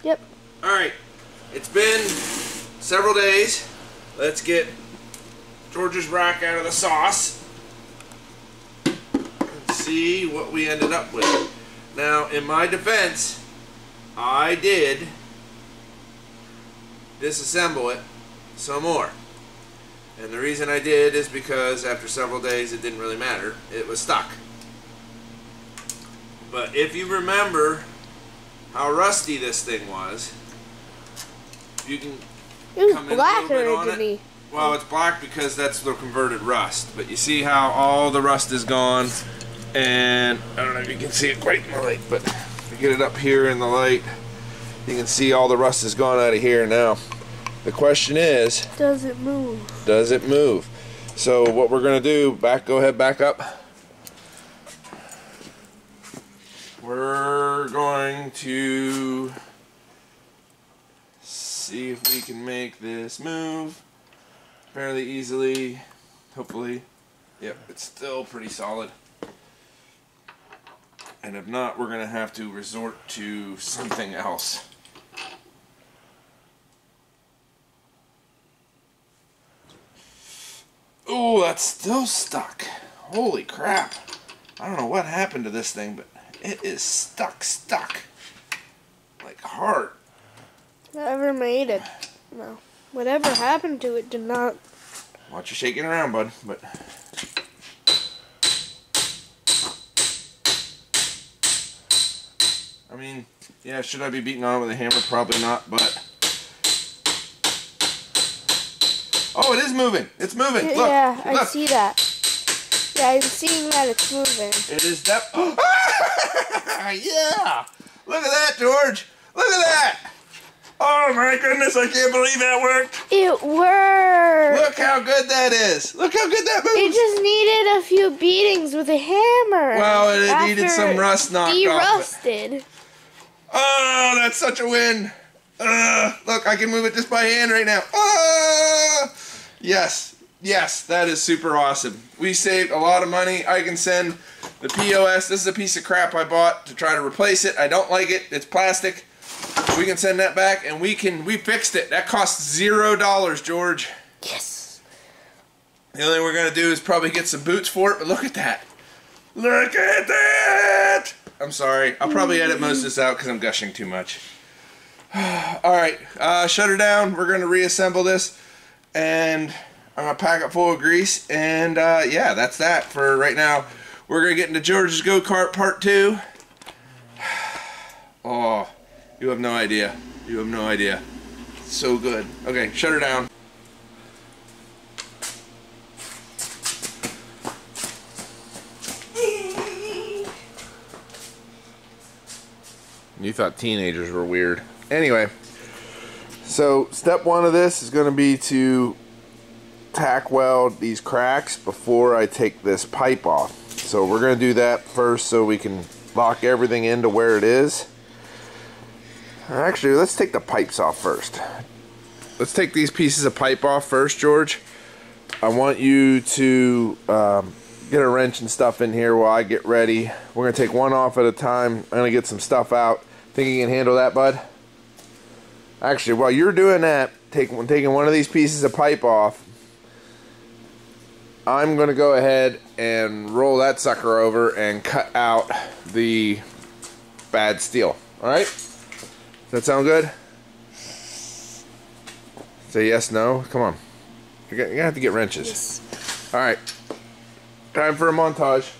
Yep. Alright, it's been several days. Let's get George's rack out of the sauce and see what we ended up with. Now, in my defense, I did disassemble it some more. And the reason I did is because after several days it didn't really matter. It was stuck. But if you remember how rusty this thing was, you can come in a little bit on it. Well, it's black because that's the converted rust. But you see how all the rust is gone, and I don't know if you can see it quite in the light, but if you get it up here in the light, you can see all the rust is gone out of here now. The question is, does it move? Does it move? So what we're gonna do, go ahead, back up. We're going to see if we can make this move fairly easily, hopefully. Yep, it's still pretty solid. And if not, we're gonna have to resort to something else. Oh, that's still stuck. Holy crap. I don't know what happened to this thing, but it is stuck. Like hard. Whatever made it. No. Whatever happened to it did not. Watch you shaking around, bud. But I mean, yeah, should I be beating on it with a hammer? Probably not, but oh, it is moving. It's moving. Look, yeah, look. I see that. Yeah, I'm seeing that it's moving. It is that. Yeah! Look at that, George! Look at that! Oh my goodness, I can't believe that worked! It worked! Look how good that is! Look how good that moves! It just needed a few beatings with a hammer. Well, it needed some rust knocked off. Derusted. Oh, that's such a win! Look, I can move it just by hand right now. Yes, that is super awesome. We saved a lot of money. I can send the POS. This is a piece of crap I bought to try to replace it. I don't like it. It's plastic. We can send that back, and we fixed it. That cost $0, George. Yes. The only thing we're gonna do is probably get some boots for it. But look at that. Look at that. I'm sorry. I'll probably edit most of this out because I'm gushing too much. All right, shut her down. We're gonna reassemble this, and I'm gonna pack it full of grease, and yeah, that's that for right now. We're gonna get into George's go-kart part 2. Oh, you have no idea. You have no idea. It's so good. Okay, shut her down. You thought teenagers were weird. Anyway, so step 1 of this is gonna be to tack weld these cracks before I take this pipe off. So we're going to do that first so we can lock everything into where it is. Actually, let's take the pipes off first. Let's take these pieces of pipe off first, George. I want you to get a wrench and stuff in here while I get ready. We're going to take one off at a time. I'm going to get some stuff out. Think you can handle that, bud? Actually, while you're doing that, taking one of these pieces of pipe off, I'm going to go ahead and roll that sucker over and cut out the bad steel. Alright? Does that sound good? Say yes, no? Come on. You're going to have to get wrenches. Yes. Alright. Time for a montage.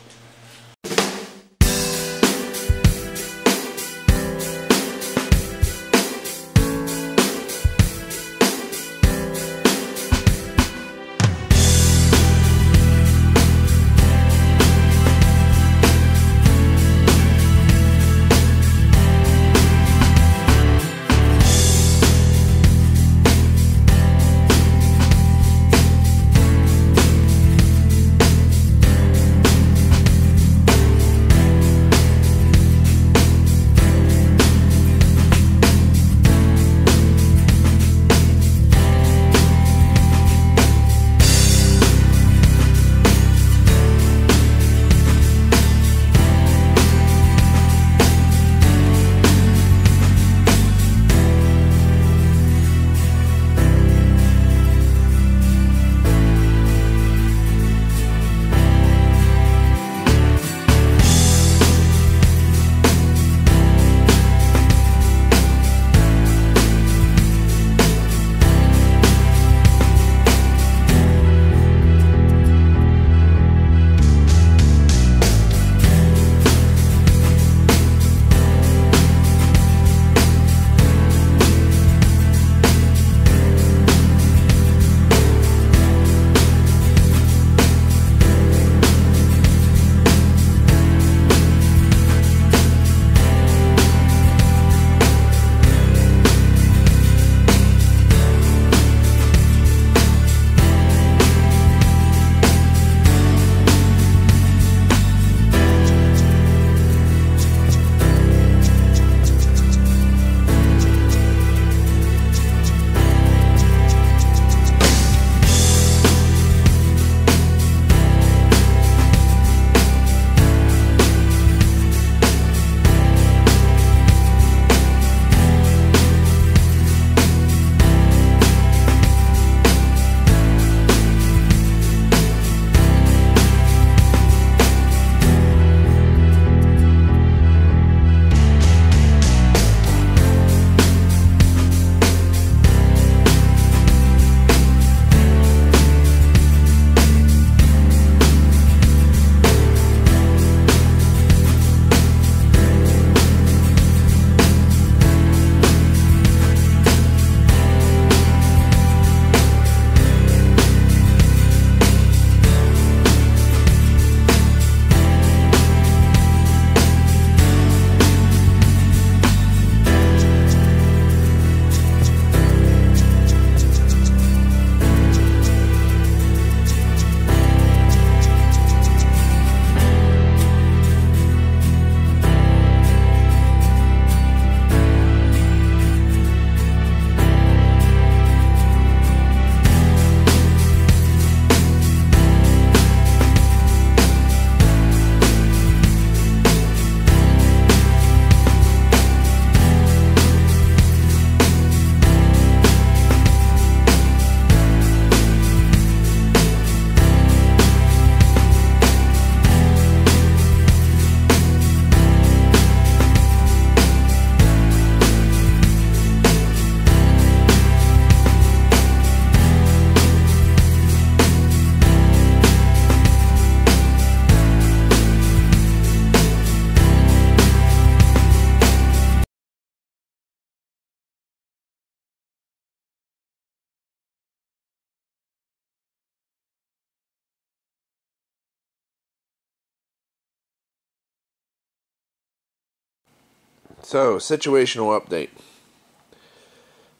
So, situational update.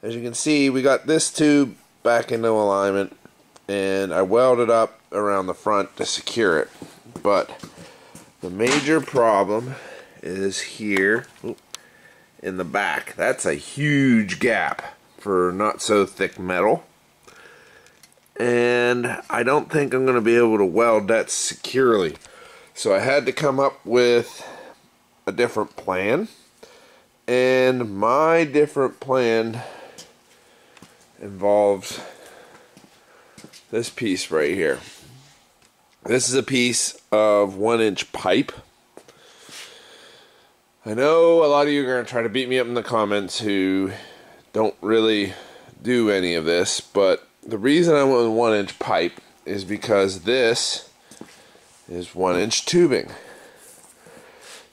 As you can see, we got this tube back into alignment, and I welded up around the front to secure it. But the major problem is here in the back. That's a huge gap for not so thick metal. And I don't think I'm going to be able to weld that securely. So I had to come up with a different plan. And my different plan involves this piece right here. This is a piece of 1-inch pipe. I know a lot of you are going to try to beat me up in the comments who don't really do any of this, but the reason I went with 1-inch pipe is because this is 1-inch tubing.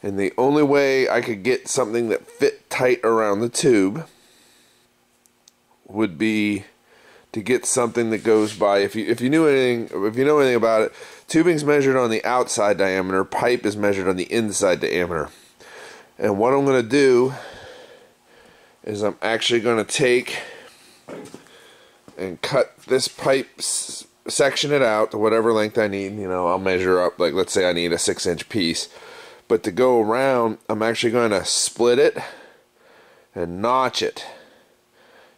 And the only way I could get something that fit tight around the tube would be to get something that goes by, if you know anything about it, tubing's measured on the outside diameter, pipe is measured on the inside diameter. And what I'm going to do is I'm actually going to take and cut this pipe, section it out to whatever length I need. You know, I'll measure up, like let's say I need a 6-inch piece. But to go around, I'm actually going to split it and notch it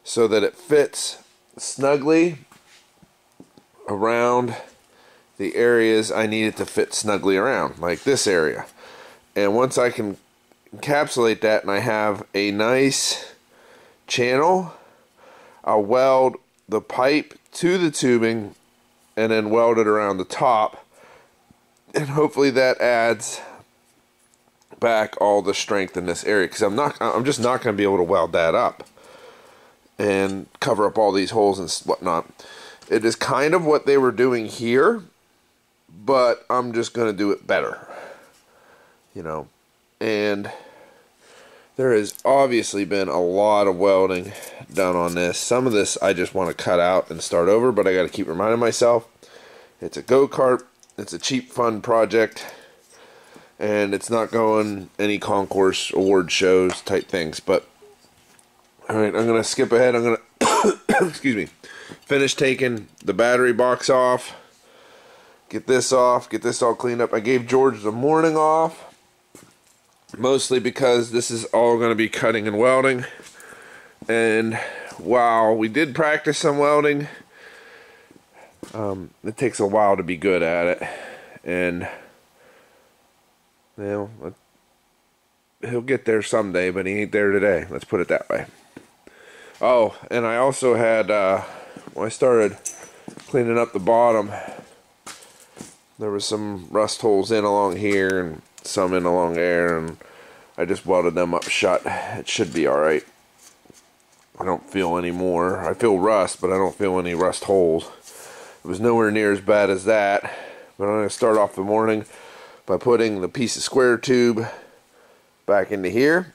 so that it fits snugly around the areas I need it to fit snugly around, like this area. And once I can encapsulate that and I have a nice channel, I'll weld the pipe to the tubing and then weld it around the top, and hopefully that adds back all the strength in this area, because I'm just not going to be able to weld that up and cover up all these holes and whatnot. It is kind of what they were doing here, but I'm just going to do it better, you know. And there has obviously been a lot of welding done on this. Some of this I just want to cut out and start over, but I got to keep reminding myself it's a go-kart, it's a cheap fun project, and it's not going any concourse award shows type things. But alright, I'm going to skip ahead. I'm going to excuse me, finish taking the battery box off, get this all cleaned up. I gave George the morning off, mostly because this is all going to be cutting and welding. And while we did practice some welding, it takes a while to be good at it. And you know, he'll get there someday, but he ain't there today. Let's put it that way. Oh, and I also had, when I started cleaning up the bottom, there was some rust holes in along here and some in along there, and I just welded them up shut. It should be alright. I don't feel any more. I feel rust, but I don't feel any rust holes. It was nowhere near as bad as that. But I'm going to start off the morning by putting the piece of square tube back into here,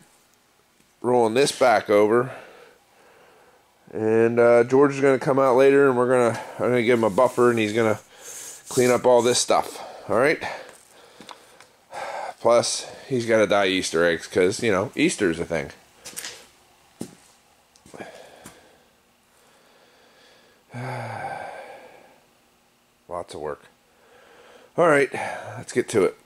rolling this back over, and George is going to come out later, and I'm going to give him a buffer, and he's going to clean up all this stuff. All right. Plus, he's got to dye Easter eggs because, you know, Easter's a thing. Lots of work. All right, let's get to it.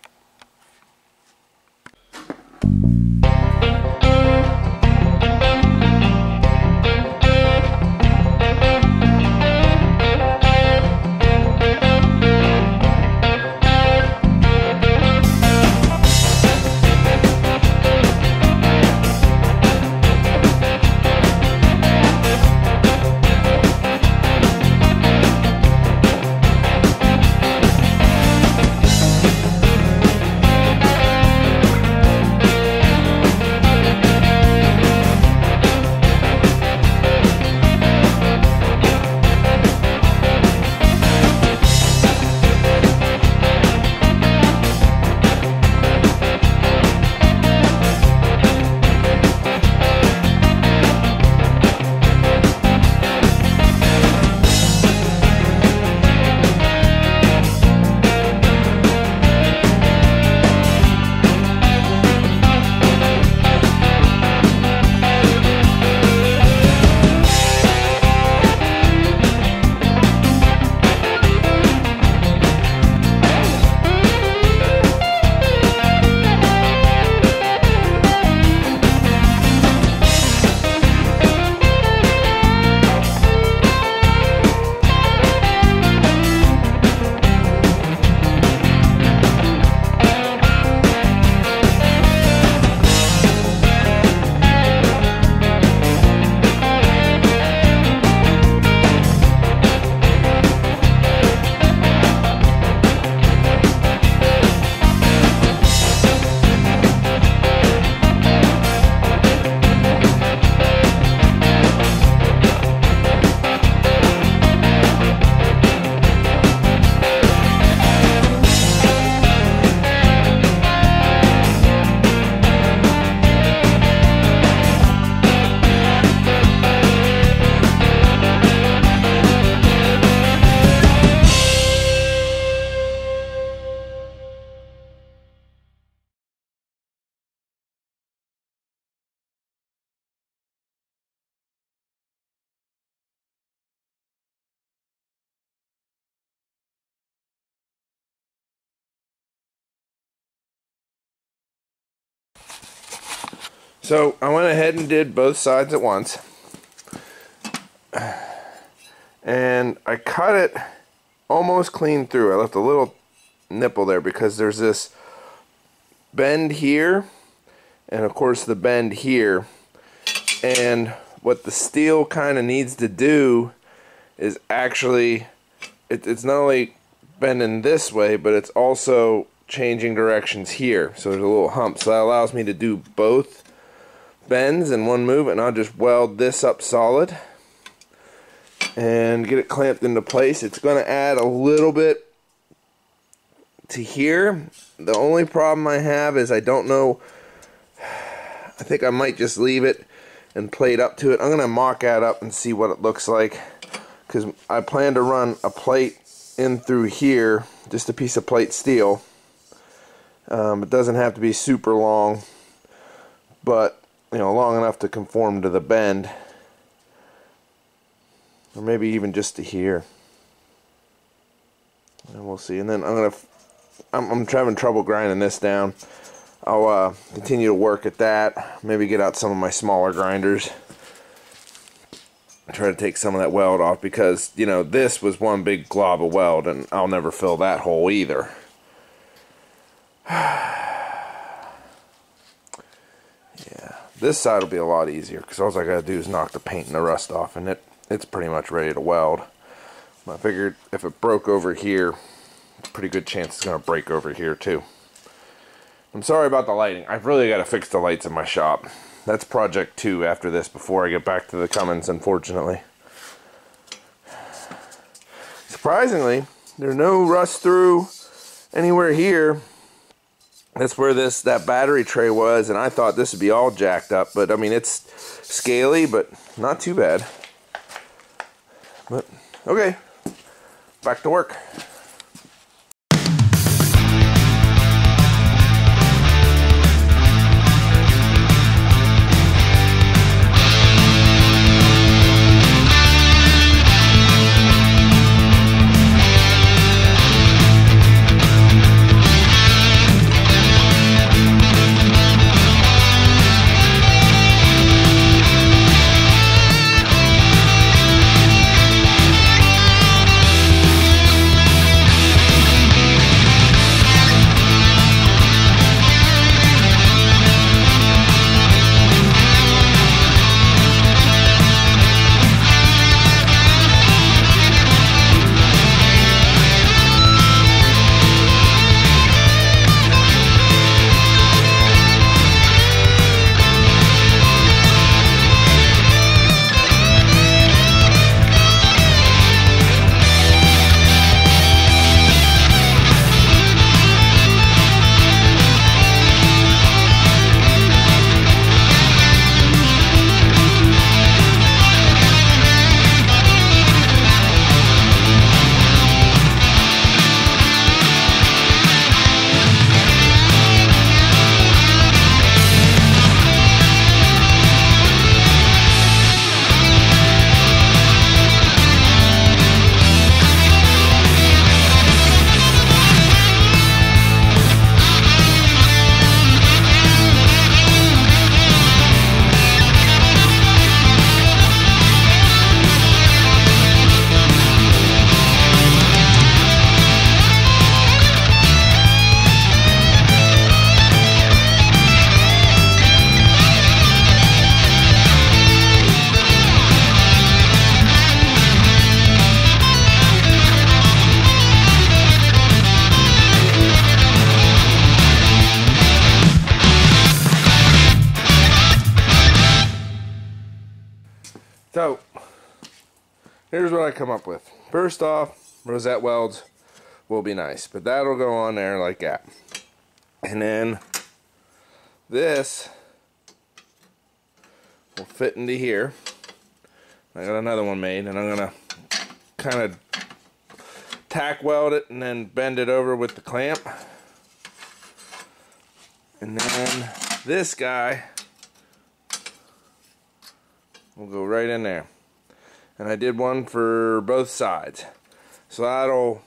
So I went ahead and did both sides at once. And I cut it almost clean through. I left a little nipple there because there's this bend here and of course the bend here. And what the steel kind of needs to do is actually, it's not only bending this way, but it's also changing directions here. So there's a little hump. So that allows me to do both bends in one move, and I'll just weld this up solid and get it clamped into place. It's going to add a little bit to here. The only problem I have is I don't know, I think I might just leave it and plate up to it. I'm going to mock that up and see what it looks like, because I plan to run a plate in through here, just a piece of plate steel. It doesn't have to be super long, but you know, long enough to conform to the bend, or maybe even just to here, and we'll see. And then I'm having trouble grinding this down. I'll continue to work at that, maybe get out some of my smaller grinders, try to take some of that weld off, because you know, this was one big glob of weld and I'll never fill that hole either. Yeah, this side will be a lot easier because all I gotta do is knock the paint and the rust off, and it's pretty much ready to weld. I figured if it broke over here, it's a pretty good chance it's gonna break over here too. I'm sorry about the lighting. I've really got to fix the lights in my shop. That's project 2 after this, before I get back to the Cummins, unfortunately. Surprisingly, there's no rust through anywhere here. That's where that battery tray was, and I thought this would be all jacked up, but I mean, it's scaly, but not too bad. But okay, back to work. So, here's what I come up with. First off, rosette welds will be nice, but that'll go on there like that. And then this will fit into here. I got another one made, and I'm gonna kind of tack weld it and then bend it over with the clamp. And then this guy will go right in there. And I did one for both sides. So that'll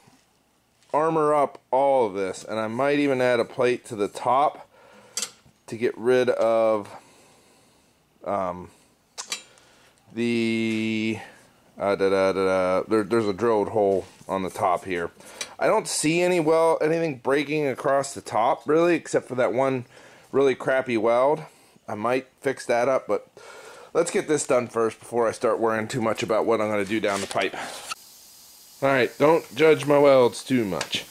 armor up all of this. And I might even add a plate to the top to get rid of there's a drilled hole on the top here. I don't see anything breaking across the top really, except for that one really crappy weld. I might fix that up, but let's get this done first before I start worrying too much about what I'm going to do down the pipe. Alright, don't judge my welds too much,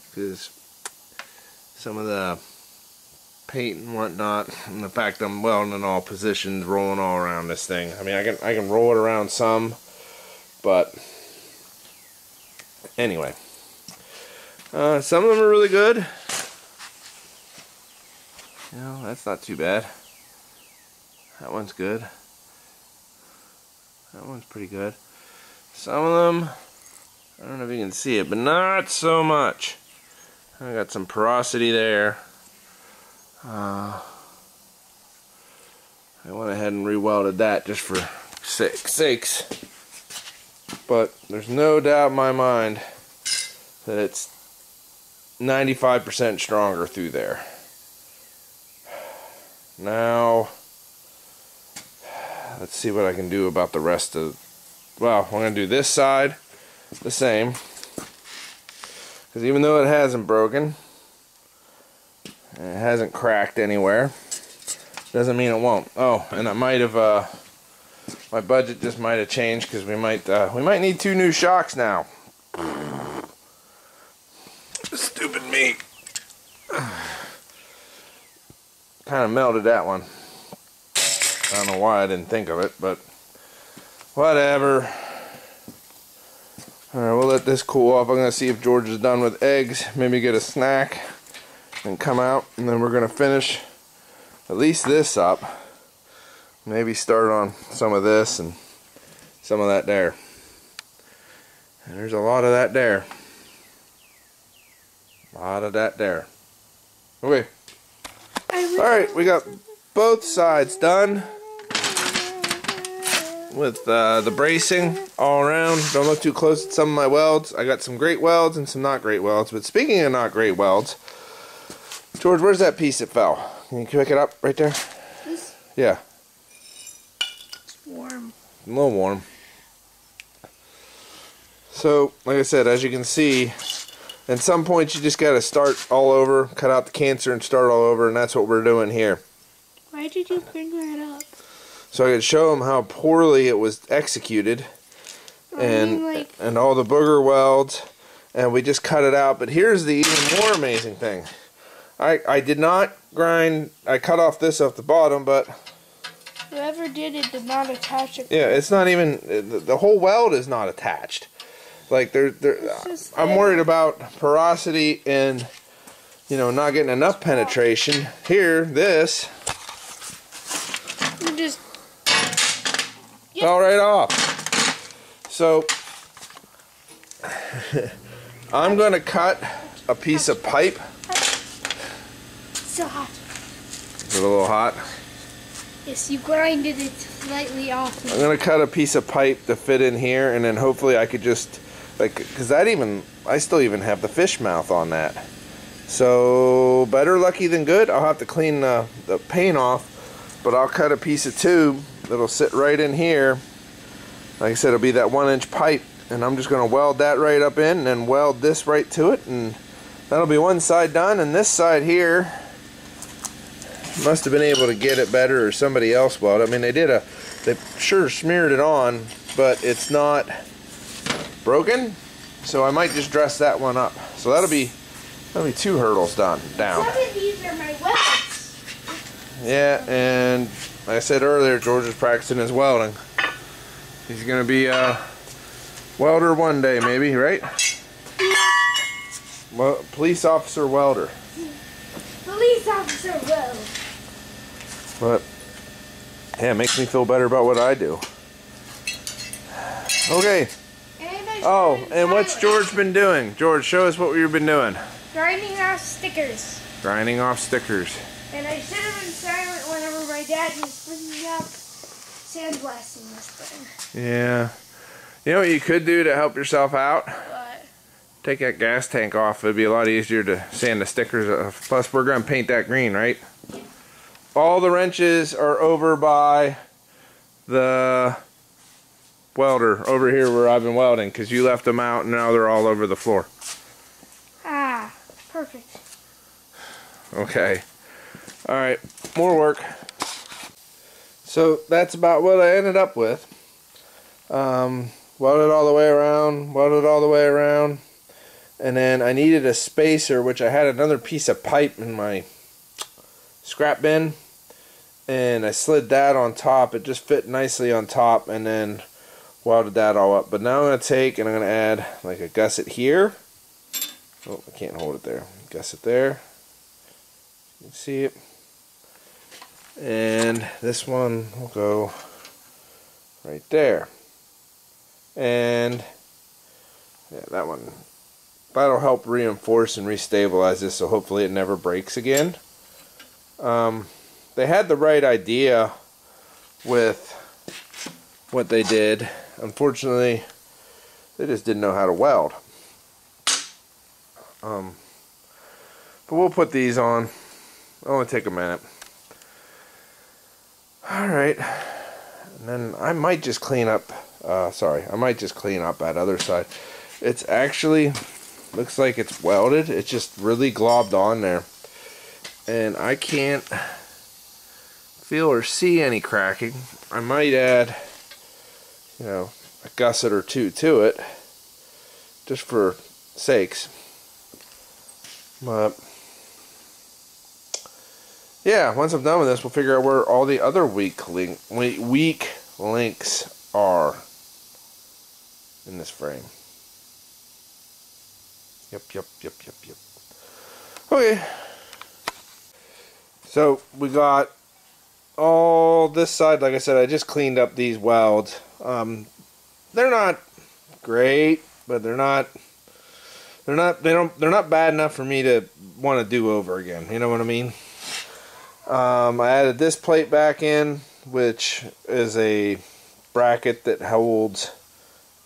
because some of the paint and whatnot, and the fact I'm welding in all positions, rolling all around this thing. I mean, I can roll it around some, but anyway, some of them are really good. You know, that's not too bad. That one's good. That one's pretty good. Some of them, I don't know if you can see it, but not so much. I got some porosity there. I went ahead and re-welded that just for sakes. But there's no doubt in my mind that it's 95% stronger through there. Now, let's see what I can do about the rest of... Well, I'm going to do this side the same. Because even though it hasn't broken, it hasn't cracked anywhere, doesn't mean it won't. Oh, and I might have, my budget just might have changed, because we might need 2 new shocks now. Stupid me. Kind of melted that one. I don't know why I didn't think of it, but whatever. Alright, we'll let this cool off. I'm going to see if George is done with eggs, maybe get a snack and come out, and then we're going to finish at least this up. Maybe start on some of this and some of that there. And there's a lot of that there. A lot of that there. Okay. Alright, we got both sides done with the bracing all around. Don't look too close at some of my welds. I got some great welds and some not great welds. But speaking of not great welds, George, where's that piece that fell? Can you pick it up right there? This? Yeah. It's warm. A little warm. So, like I said, as you can see, at some point you just got to start all over, cut out the cancer and start all over, and that's what we're doing here. Why did you bring that up? So I could show them how poorly it was executed, and all the booger welds, and we just cut it out. But here's the even more amazing thing. I did not grind, I cut off this off the bottom, but whoever did it did not attach it. Yeah, it's not even, the whole weld is not attached. Like, I'm worried about porosity and, you know, not getting enough penetration. Here, this just fell right off. So, I'm going to cut a piece of pipe. It's so hot. Is it a little hot? Yes, you grinded it slightly off. I'm going to cut a piece of pipe to fit in here, and then hopefully I could just, like, because I still even have the fish mouth on that. So, better lucky than good. I'll have to clean the paint off, but I'll cut a piece of tube that'll sit right in here. Like I said, it'll be that 1-inch pipe, and I'm just going to weld that right up in, and then weld this right to it, and that'll be one side done. And this side here, must have been able to get it better, or somebody else welded. I mean, they sure smeared it on, but it's not broken, so I might just dress that one up. So that'll be 2 hurdles down. Some of these are my welds. Yeah, and like I said earlier, George is practicing his welding. He's gonna be a welder one day, maybe, right? Well, police officer welder. Police officer weld. But yeah, it makes me feel better about what I do. Okay. Oh, and what's George been doing? George, show us what you've been doing. Grinding off stickers. Grinding off stickers. And I should have been silent whenever my dad was bringing up sandblasting this thing. Yeah. You know what you could do to help yourself out? What? Take that gas tank off. It'd be a lot easier to sand the stickers off. Plus, we're going to paint that green, right? Yeah. all the wrenches are over by the welder over here where I've been welding, because you left them out and now they're all over the floor. Ah, perfect. Okay. Alright, more work. So that's about what I ended up with. Welded all the way around, welded all the way around. And then I needed a spacer, which I had another piece of pipe in my scrap bin. And I slid that on top. It just fit nicely on top, and then welded that all up. But now I'm going to take and I'm going to add like a gusset here. Oh, I can't hold it there. Gusset there. You can see it. And this one will go right there. And yeah, that one. That'll help reinforce and restabilize this, so hopefully it never breaks again. They had the right idea with what they did. Unfortunately, they just didn't know how to weld. But we'll put these on. It'll only take a minute. Alright. And then I might just clean up, I might just clean up that other side. It's actually, looks like it's welded. It's just really globbed on there. And I can't feel or see any cracking. I might add, you know, a gusset or two to it, just for sakes. But yeah, once I'm done with this, we'll figure out where all the other weak links are in this frame. Yep. Okay. So we got all this side. Like I said, I just cleaned up these welds. They're not great, but they're not bad enough for me to want to do over again. You know what I mean? I added this plate back in, which is a bracket that holds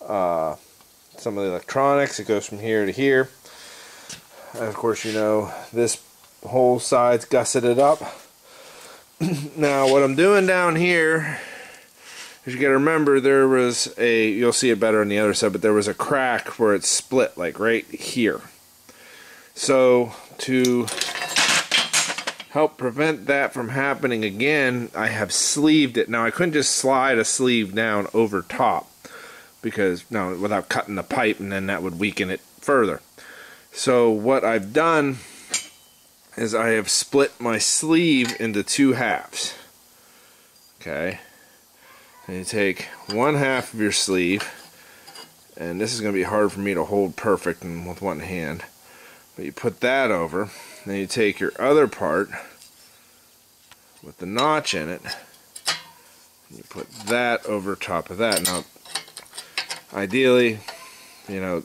some of the electronics. It goes from here to here. And of course, you know, this whole side's gusseted up. Now, what I'm doing down here is, you gotta remember, there was a, you'll see it better on the other side, but there was a crack where it split, like right here. So, to help prevent that from happening again, I have sleeved it. Now, I couldn't just slide a sleeve down over top, because, no, without cutting the pipe, and then that would weaken it further. So what I've done is I have split my sleeve into two halves. Okay. And you take one half of your sleeve, and this is going to be hard for me to hold perfect and with one hand, but you put that over. Then you take your other part with the notch in it, and you put that over top of that. Now, ideally, you know,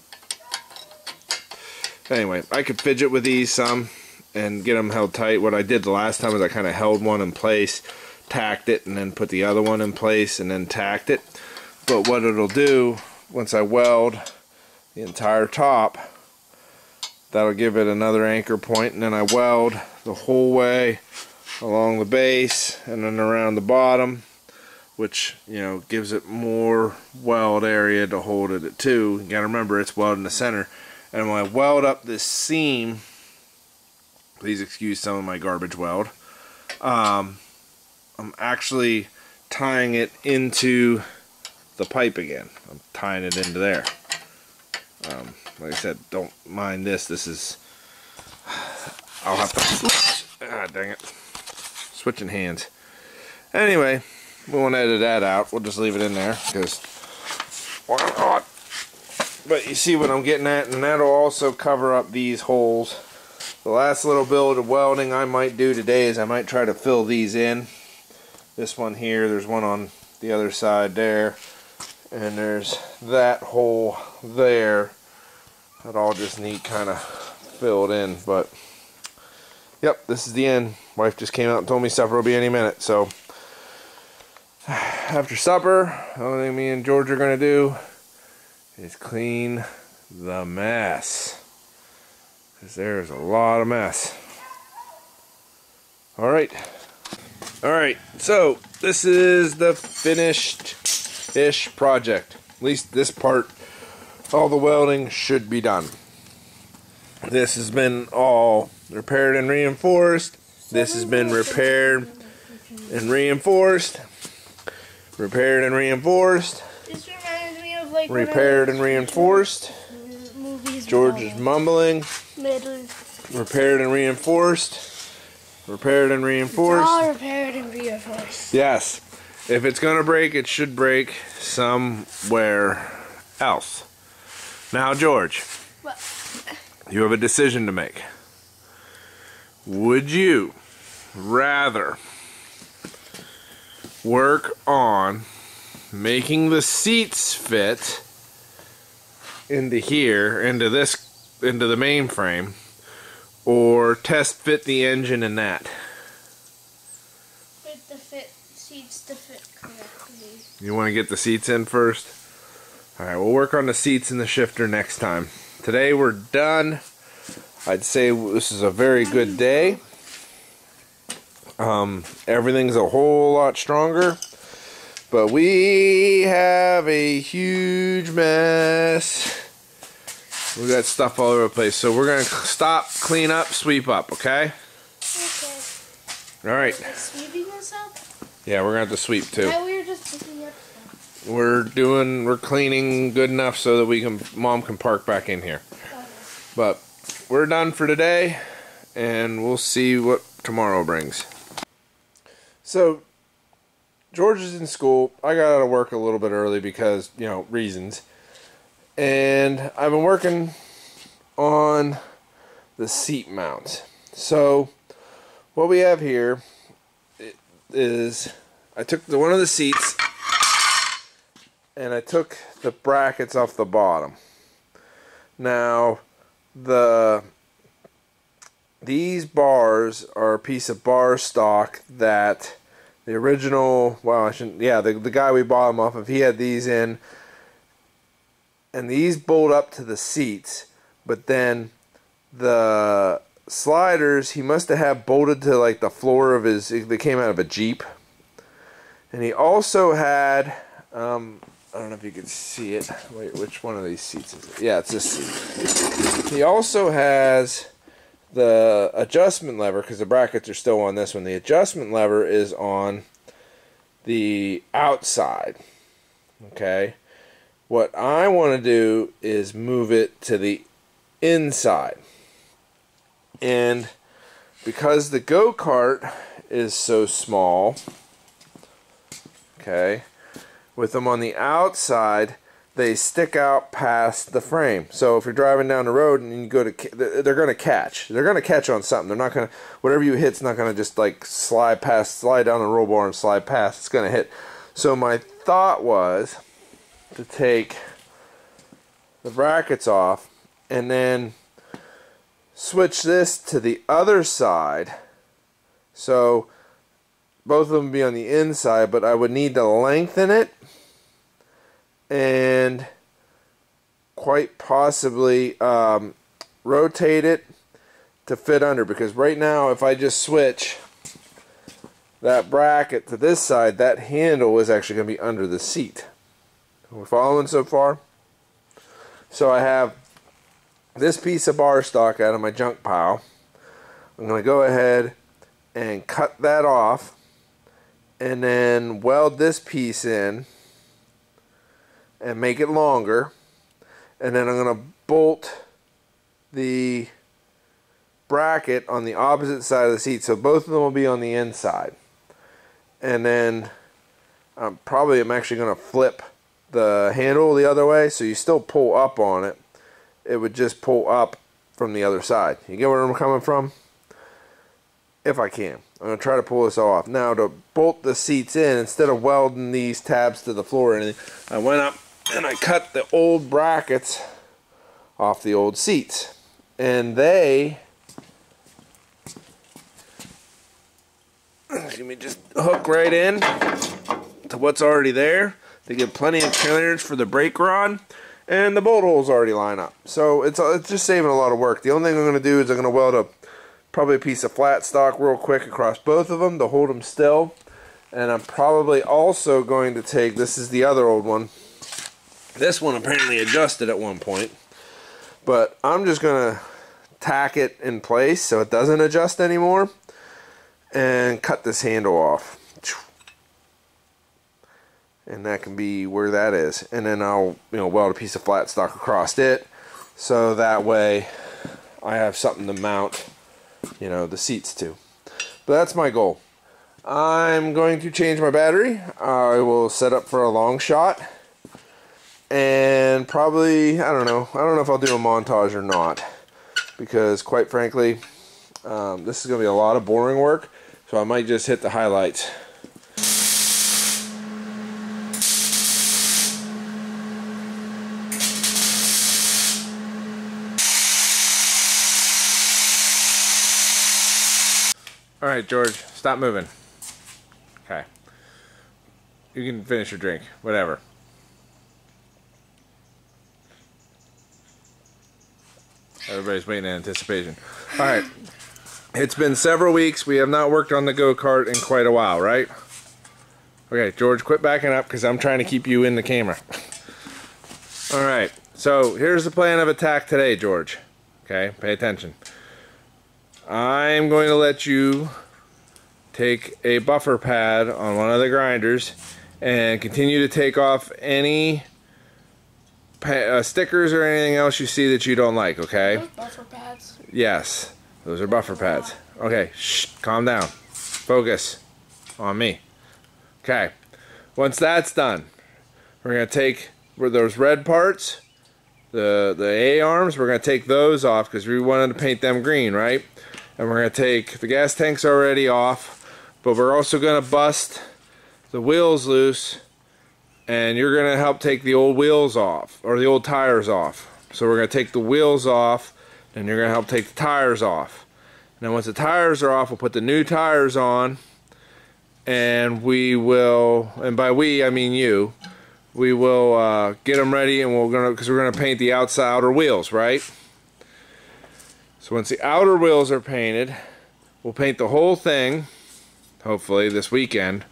anyway, I could fidget with these some and get them held tight. What I did the last time was I kind of held one in place, tacked it, and then put the other one in place, and then tacked it. But what it'll do, once I weld the entire top, that'll give it another anchor point, and then I weld the whole way along the base and then around the bottom, which, you know, gives it more weld area to hold it at too. You gotta remember, it's welded in the center. And when I weld up this seam, please excuse some of my garbage weld, I'm actually tying it into the pipe again. I'm tying it into there. Like I said, don't mind this. This is, I'll have to, dang it, switching hands. Anyway, we won't edit that out. We'll just leave it in there, because why not? But you see what I'm getting at, and that'll also cover up these holes. The last little bit of welding I might do today is I might try to fill these in. This one here, there's one on the other side there, and there's that hole there. That all just need kind of filled in. But yep, this is the end. Wife just came out and told me supper will be any minute. So after supper, the only thing me and George are going to do is clean the mess, because there's a lot of mess. Alright, Alright, so this is the finished-ish project. At least this part, all the welding should be done. This has been all repaired and reinforced. This has been repaired and reinforced. Repaired and reinforced. This reminds me of like repaired and reinforced. George is mumbling. Repaired and reinforced. Repaired and reinforced. It's all repaired and reinforced. Yes. If it's going to break, it should break somewhere else. Now, George, what? You have a decision to make. Would you rather work on making the seats fit into here, into the mainframe, or test fit the engine in that? Get the seats to fit correctly. You want to get the seats in first? Alright, we'll work on the seats and the shifter next time. Today we're done. I'd say this is a very good day. Everything's a whole lot stronger. But we have a huge mess. We got stuff all over the place. So we're going to stop, clean up, sweep up, okay? Okay. Alright. Sweeping this up? Yeah, we're going to have to sweep too. Yeah, we were just picking up stuff. We're cleaning good enough so that Mom can park back in here. Okay. But we're done for today, and we'll see what tomorrow brings. So, George is in school. I got out of work a little bit early because, reasons. And I've been working on the seat mount. So, what we have here is I took one of the seats and I took the brackets off the bottom. Now, these bars are a piece of bar stock that the original, the guy we bought them off of, he had these in, and these bolt up to the seats, but then the sliders he must have had bolted to like the floor of they came out of a Jeep. And he also had, I don't know if you can see it. Wait, which one of these seats is it? Yeah, it's this seat. He also has the adjustment lever, because the brackets are still on this one. The adjustment lever is on the outside. Okay? What I want to do is move it to the inside. And because the go-kart is so small, okay, with them on the outside, they stick out past the frame. So if you're driving down the road and you go to, they're going to catch. They're going to catch on something. They're not going to, whatever you hit's not going to just like slide down the roll bar and slide past. It's going to hit. So my thought was to take the brackets off and then switch this to the other side. So both of them be on the inside, but I would need to lengthen it and quite possibly rotate it to fit under, because right now if I just switch that bracket to this side, that handle is actually going to be under the seat. We're following so far? So I have this piece of bar stock out of my junk pile. I'm going to go ahead and cut that off and then weld this piece in and make it longer, and then I'm going to bolt the bracket on the opposite side of the seat, so both of them will be on the inside. And then I'm actually going to flip the handle the other way, so you still pull up on it. It would just pull up from the other side. You get where I'm coming from? If I can. I'm going to try to pull this off. Now, to bolt the seats in, instead of welding these tabs to the floor or anything, I went up and I cut the old brackets off the old seats. And they, let me just hook right in to what's already there. They give plenty of clearance for the brake rod, and the bolt holes already line up. So it's just saving a lot of work. The only thing I'm going to do is I'm going to weld a Probably a piece of flat stock real quick across both of them to hold them still. And I'm probably also going to take, this is the other old one. This one apparently adjusted at one point. But I'm just going to tack it in place so it doesn't adjust anymore. And cut this handle off. And that can be where that is. And then I'll, weld a piece of flat stock across it. So that way I have something to mount, the seats to. But that's my goal. I'm going to change my battery. I will set up for a long shot. And probably, I don't know if I'll do a montage or not. Because quite frankly, this is going to be a lot of boring work. So I might just hit the highlights. Alright, George, stop moving. Okay. You can finish your drink, whatever. Everybody's waiting in anticipation. Alright. It's been several weeks. We have not worked on the go-kart in quite a while, right? Okay, George, quit backing up because I'm trying to keep you in the camera. Alright, so here's the plan of attack today, George. Okay, pay attention. I'm going to let you take a buffer pad on one of the grinders and continue to take off any stickers or anything else you see that you don't like, okay? Those buffer pads? Yes, those are buffer pads. Okay, shh, calm down. Focus on me. Okay, once that's done, we're going to take those red parts, the A-arms, we're going to take those off because we wanted to paint them green, right? And we're going to take the gas tanks already off, but we're also going to bust the wheels loose, and you're going to help take the old wheels off, or the old tires off. So we're going to take the wheels off, and you're going to help take the tires off. And then once the tires are off, we'll put the new tires on, and we will, and by we I mean you, we will get them ready, and because we're going to paint the outer wheels, right? So once the outer wheels are painted, we'll paint the whole thing, hopefully this weekend,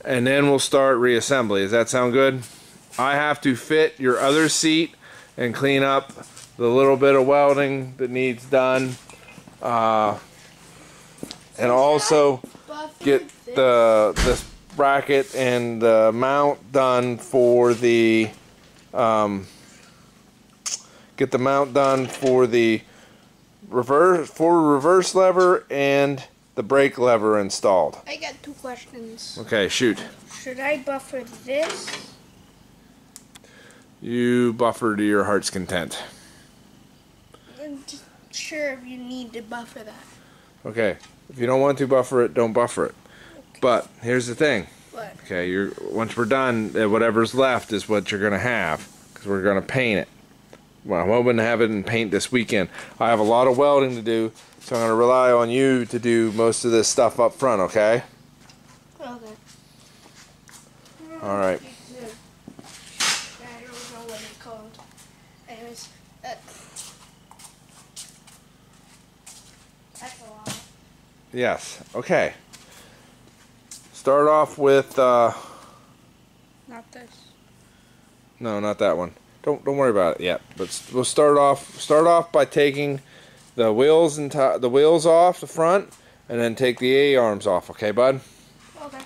and then we'll start reassembly. Does that sound good? I have to fit your other seat and clean up the little bit of welding that needs done, and also get this bracket and the mount done for the reverse lever and the brake lever installed. I got 2 questions. Okay, shoot. Should I buffer this? You buffer to your heart's content. I'm just sure if you need to buffer that. Okay, if you don't want to buffer it, don't buffer it. Okay. But here's the thing. What? Okay, once we're done, whatever's left is what you're going to have, because we're going to paint it. Well, I'm hoping to have it in paint this weekend. I have a lot of welding to do, so I'm going to rely on you to do most of this stuff up front, okay? Okay. Alright. I don't know what it's called. Anyways, that's a lot. Yes, okay. Start off with, Not this. no, not that one. Don't worry about it yet. But we'll start off by taking the wheels and the wheels off the front, and then take the A-arms off. Okay, bud? Okay.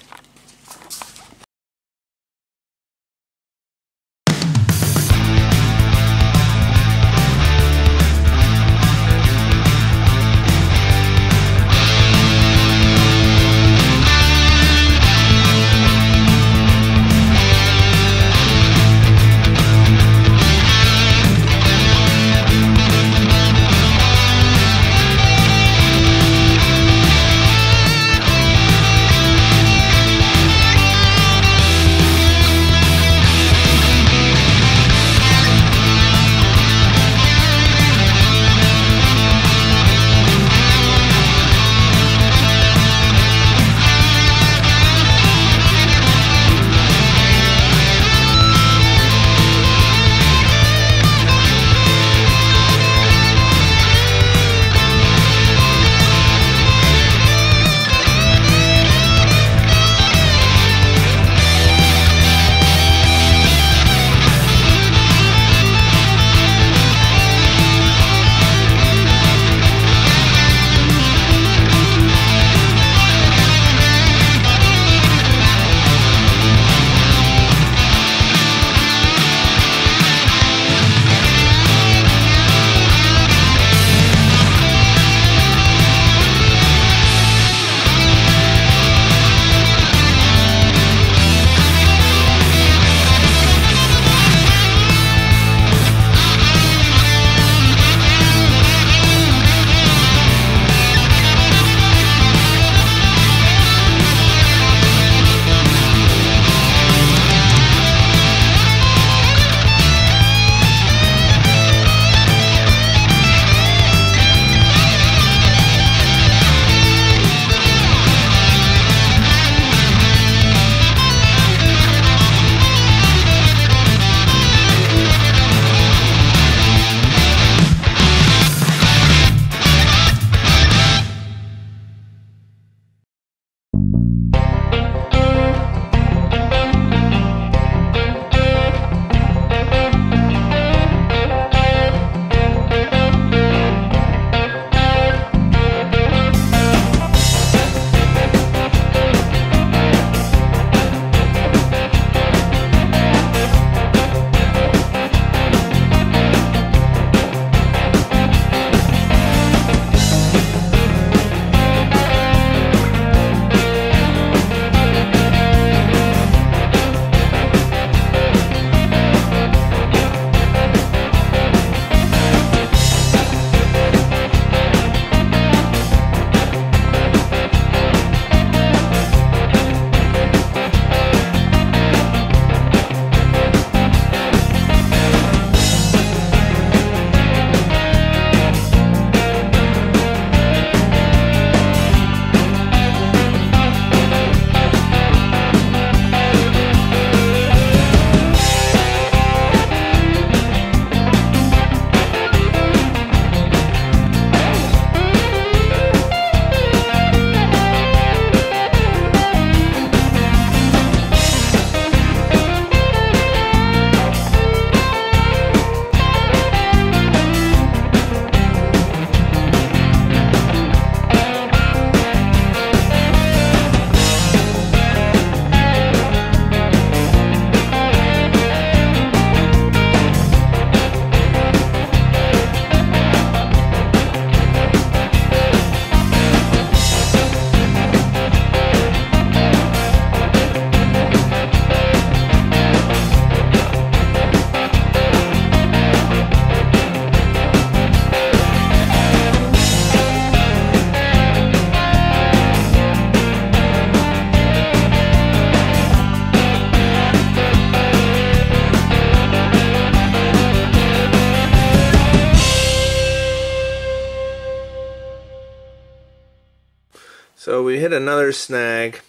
So we hit another snag.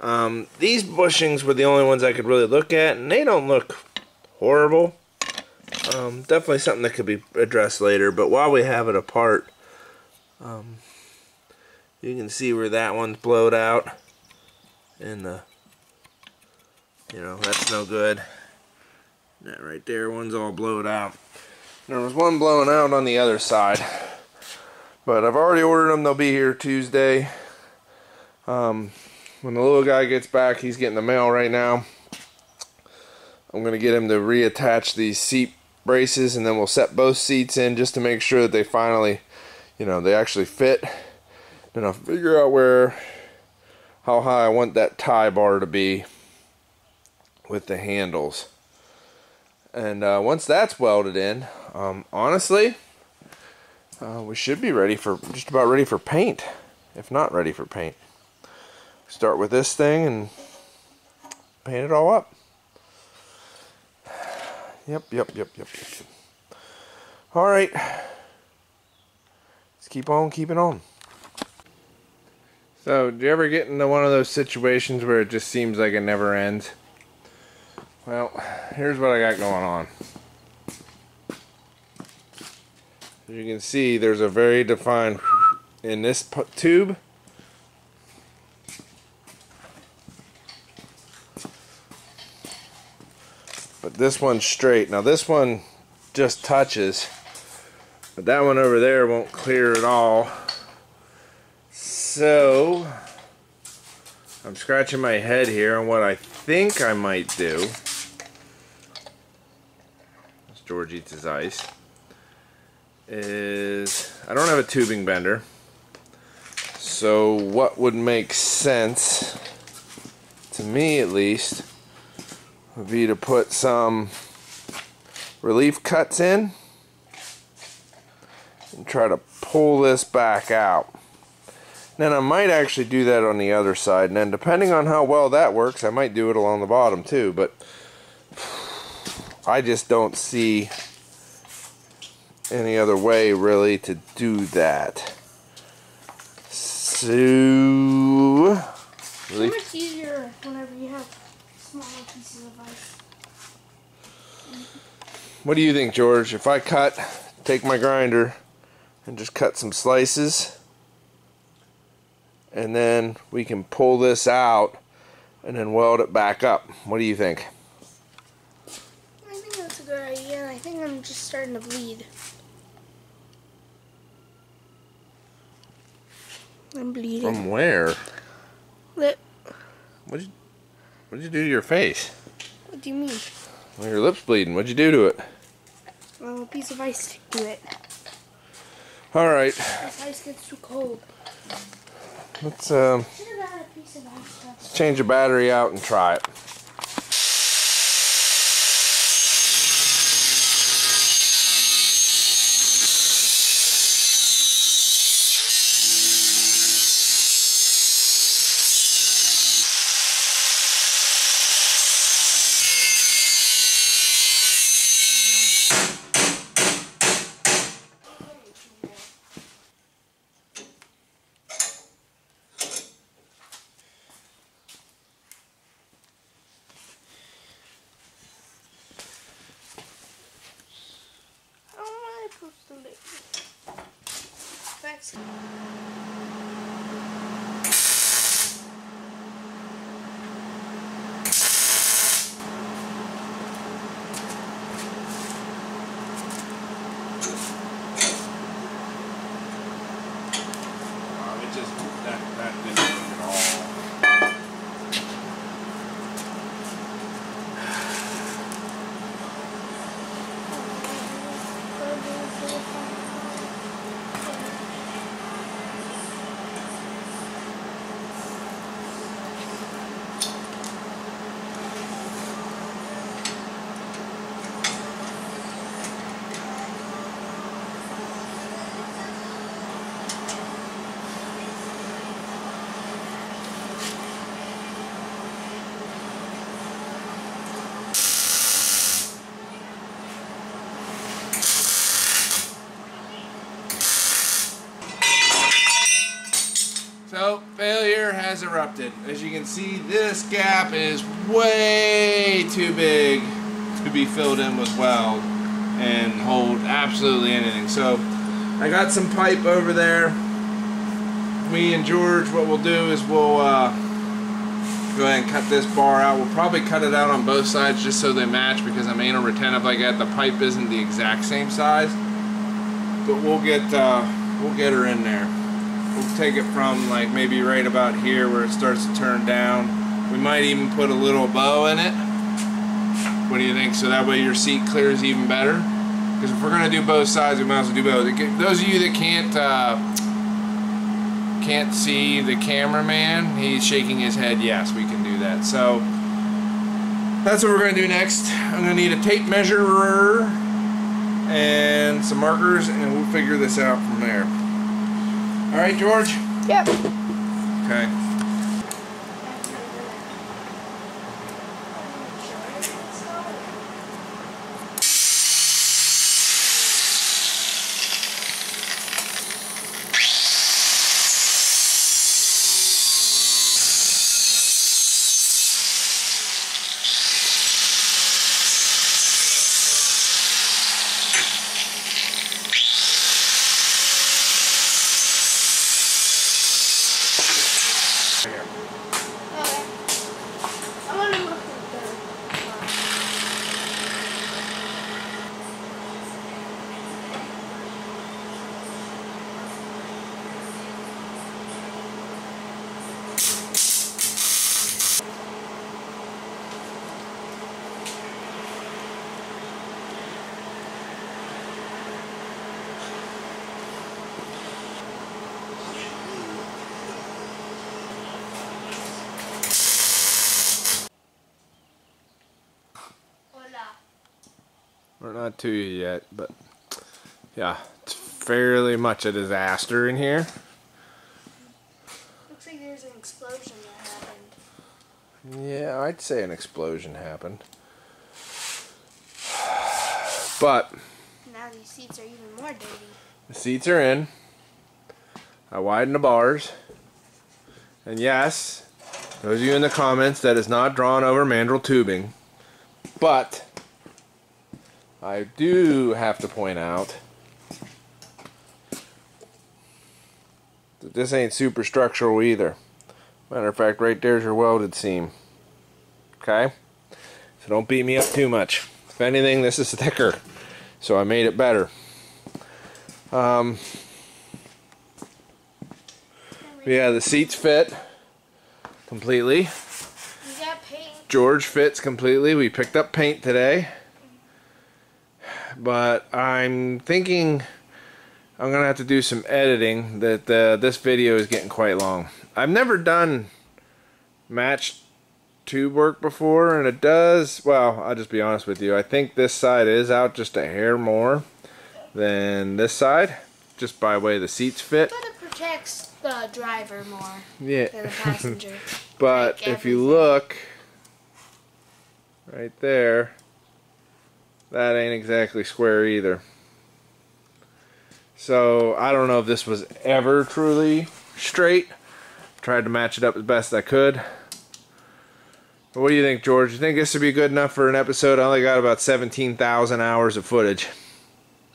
These bushings were the only ones I could really look at, and they don't look horrible. Definitely something that could be addressed later, but while we have it apart, you can see where that one's blowed out, and that's no good. That right there, one's all blowed out. There was one blowing out on the other side, but I've already ordered them. They'll be here Tuesday. When the little guy gets back, he's getting the mail right now. I'm going to get him to reattach these seat braces, and then we'll set both seats in just to make sure that they finally, they actually fit. Then I'll figure out how high I want that tie bar to be with the handles. And once that's welded in, honestly, we should be just about ready for paint, if not ready for paint. Start with this thing and paint it all up. Yep. All right, let's keep on keeping on. So, do you ever get into one of those situations where it just seems like it never ends? Well, here's what I got going on. As you can see, there's a very defined in this tube. But this one's straight. Now this one just touches, but that one over there won't clear at all. So I'm scratching my head here on what I think I might do. As George eats his ice. I don't have a tubing bender. So what would make sense, to me at least, would be to put some relief cuts in and try to pull this back out. Then I might actually do that on the other side, and then depending on how well that works, I might do it along the bottom too, but I just don't see any other way really to do that. So it's much easier whenever you have smaller pieces of ice. What do you think, George? If I take my grinder and just cut some slices, and then we can pull this out and then weld it back up. What do you think? I think that's a good idea. I think I'm just starting to bleed. I'm bleeding. From where? Lip. What'd you do to your face? What do you mean? Well, your lip's bleeding. What'd you do to it? Well, a piece of ice stick to it. Alright. This ice gets too cold. Let's Should have got a piece of ice. change the battery out and try it. Thanks. That didn't work at all. has erupted. As you can see, this gap is way too big to be filled in with weld and hold absolutely anything. So I got some pipe over there. Me and George, what we'll do is we'll go ahead and cut this bar out. We'll probably cut it out on both sides just so they match, because I'm anal retentive like that. The pipe isn't the exact same size, but we'll get her in there. We'll take it from like maybe right about here where it starts to turn down. We might even put a little bow in it. What do you think? So that way your seat clears even better. Because if we're going to do both sides, we might as well do both. Those of you that can't see the cameraman, he's shaking his head. Yes, we can do that. So that's what we're going to do next. I'm going to need a tape measurer and some markers, and we'll figure this out from there. All right, George? Yep. Okay. We're not to you yet, but yeah, it's fairly much a disaster in here. Looks like there's an explosion that happened. Yeah, I'd say an explosion happened. But now these seats are even more dirty. The seats are in. I widened the bars. And yes, those of you in the comments, that is not drawn over mandrel tubing. But I do have to point out that this ain't super structural either. Matter of fact, right there's your welded seam. Okay? So don't beat me up too much. If anything, this is thicker. So I made it better. Yeah, the seats fit completely. You got paint. George fits completely. We picked up paint today. But I'm thinking I'm going to have to do some editing. That this video is getting quite long. I've never done matched tube work before, and it does, well, I'll just be honest with you. I think this side is out just a hair more than this side, just by the way the seats fit. But it protects the driver more than the passenger. But like if you look right there, that ain't exactly square either. So I don't know if this was ever truly straight. Tried to match it up as best I could. But what do you think, George? You think this would be good enough for an episode? I only got about 17,000 hours of footage.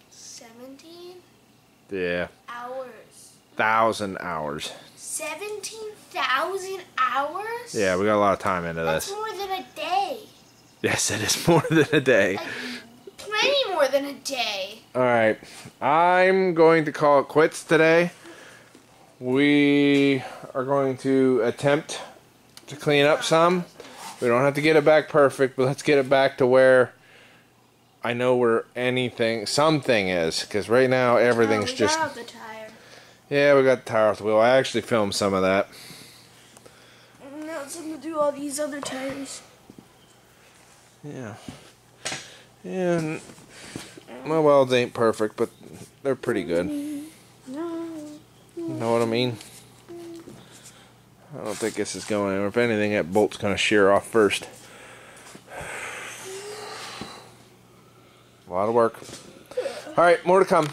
17? Yeah. Hours. 1,000 hours. 17,000 hours? Yeah, we got a lot of time into this. That's more than a day. Yes, it is more than a day. Like, plenty more than a day. Alright, I'm going to call it quits today. We are going to attempt to clean up some. We don't have to get it back perfect, but let's get it back to where I know where something is. Because right now everything's just... We got the tire. Yeah, we got the tire off the wheel. I actually filmed some of that. And now it's going to do all these other tires. Yeah. And my welds ain't perfect, but they're pretty good. You know what I mean? I don't think this is going anywhere. If anything, that bolt's going to shear off first. A lot of work. Alright, more to come.